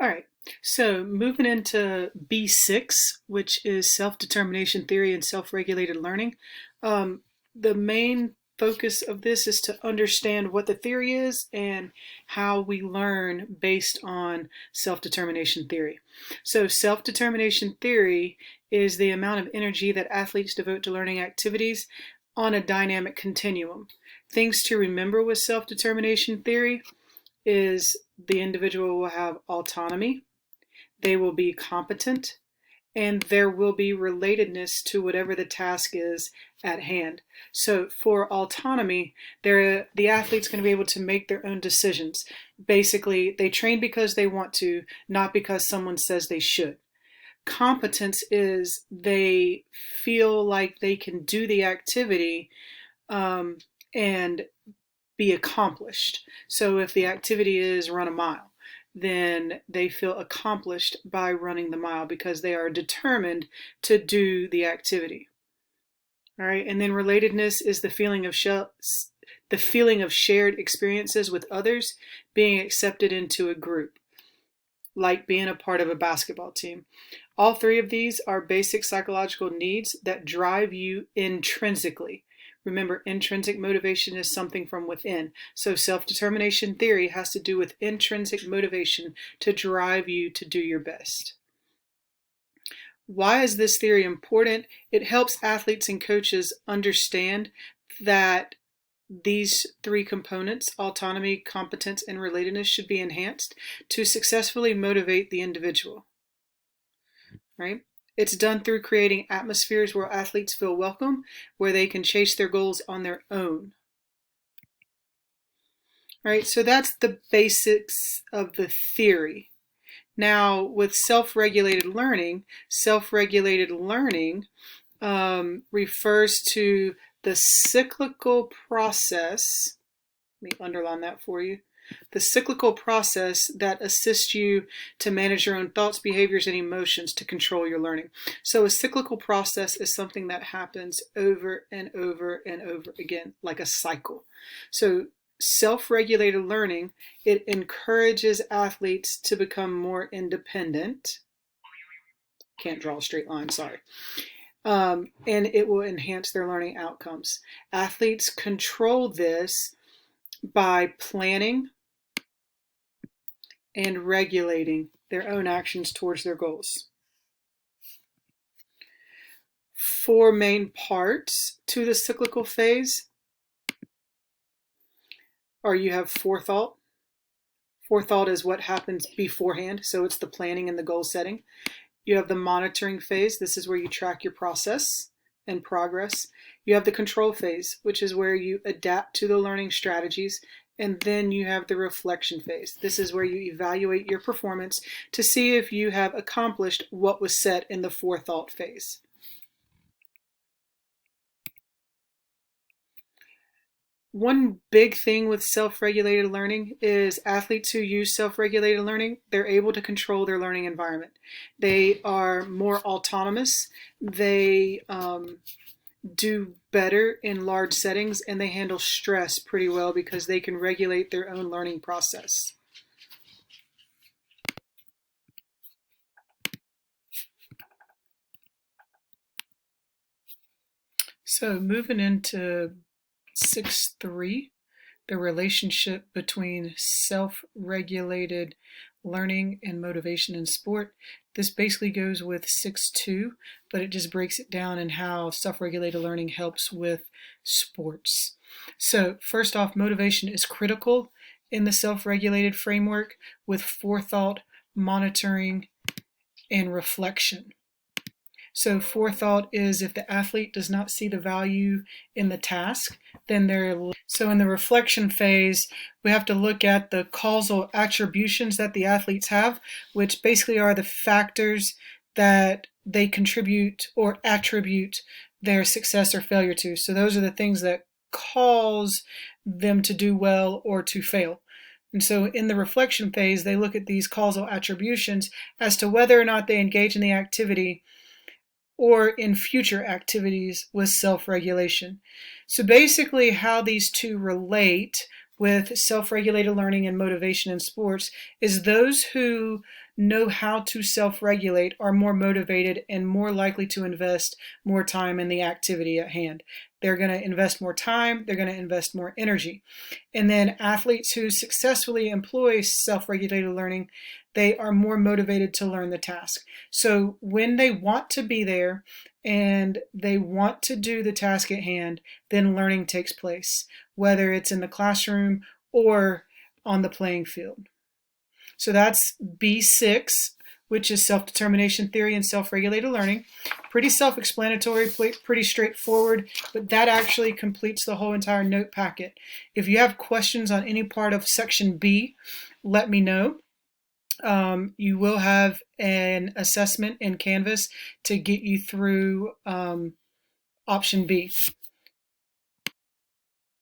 All right, so moving into B6, which is self-determination theory and self-regulated learning. The main focus of this is to understand what the theory is and how we learn based on self-determination theory. So self-determination theory is the amount of energy that athletes devote to learning activities on a dynamic continuum. Things to remember with self-determination theory is the individual will have autonomy, they will be competent, and there will be relatedness to whatever the task is at hand. So for autonomy, the athlete's going to be able to make their own decisions. Basically, they train because they want to, not because someone says they should. Competence is they feel like they can do the activity and be accomplished. So if the activity is run a mile, then they feel accomplished by running the mile because they are determined to do the activity. All right, and then relatedness is the feeling of shared experiences with others, being accepted into a group, like being a part of a basketball team. All three of these are basic psychological needs that drive you intrinsically. Remember, intrinsic motivation is something from within. So self-determination theory has to do with intrinsic motivation to drive you to do your best. Why is this theory important? It helps athletes and coaches understand that these three components, autonomy, competence, and relatedness, should be enhanced to successfully motivate the individual. Right? It's done through creating atmospheres where athletes feel welcome, where they can chase their goals on their own. Right? So that's the basics of the theory. Now, with self-regulated learning refers to the cyclical process. Let me underline that for you. The cyclical process that assists you to manage your own thoughts, behaviors, and emotions to control your learning. So a cyclical process is something that happens over and over and over again, like a cycle. So self-regulated learning, it encourages athletes to become more independent. Can't draw a straight line, sorry. And it will enhance their learning outcomes. Athletes control this by planning and regulating their own actions towards their goals. 4 main parts to the cyclical phase are you have forethought. Forethought is what happens beforehand, so it's the planning and the goal setting. You have the monitoring phase. This is where you track your process and progress. You have the control phase, which is where you adapt to the learning strategies. And then you have the reflection phase. This is where you evaluate your performance to see if you have accomplished what was set in the forethought phase. One big thing with self-regulated learning is athletes who use self-regulated learning, they're able to control their learning environment. They are more autonomous. They do better in large settings, and they handle stress pretty well because they can regulate their own learning process. So moving into 6.3, the relationship between self-regulated learning and motivation in sport. This basically goes with 6.2, but it just breaks it down in how self-regulated learning helps with sports. So first off, motivation is critical in the self-regulated framework with forethought, monitoring, and reflection. So forethought is if the athlete does not see the value in the task, then so in the reflection phase, we have to look at the causal attributions that the athletes have, which basically are the factors that they contribute or attribute their success or failure to. So those are the things that cause them to do well or to fail. And so in the reflection phase, they look at these causal attributions as to whether or not they engage in the activity or in future activities with self-regulation. So basically how these two relate with self-regulated learning and motivation in sports is those who know how to self-regulate are more motivated and more likely to invest more time in the activity at hand. They're going to invest more time, they're going to invest more energy. And then athletes who successfully employ self-regulated learning, they are more motivated to learn the task. So when they want to be there and they want to do the task at hand, then learning takes place, whether it's in the classroom or on the playing field. So that's B6, which is self-determination theory and self-regulated learning. Pretty self-explanatory, pretty straightforward, but that actually completes the whole entire note packet. If you have questions on any part of section B, let me know. You will have an assessment in Canvas to get you through option B.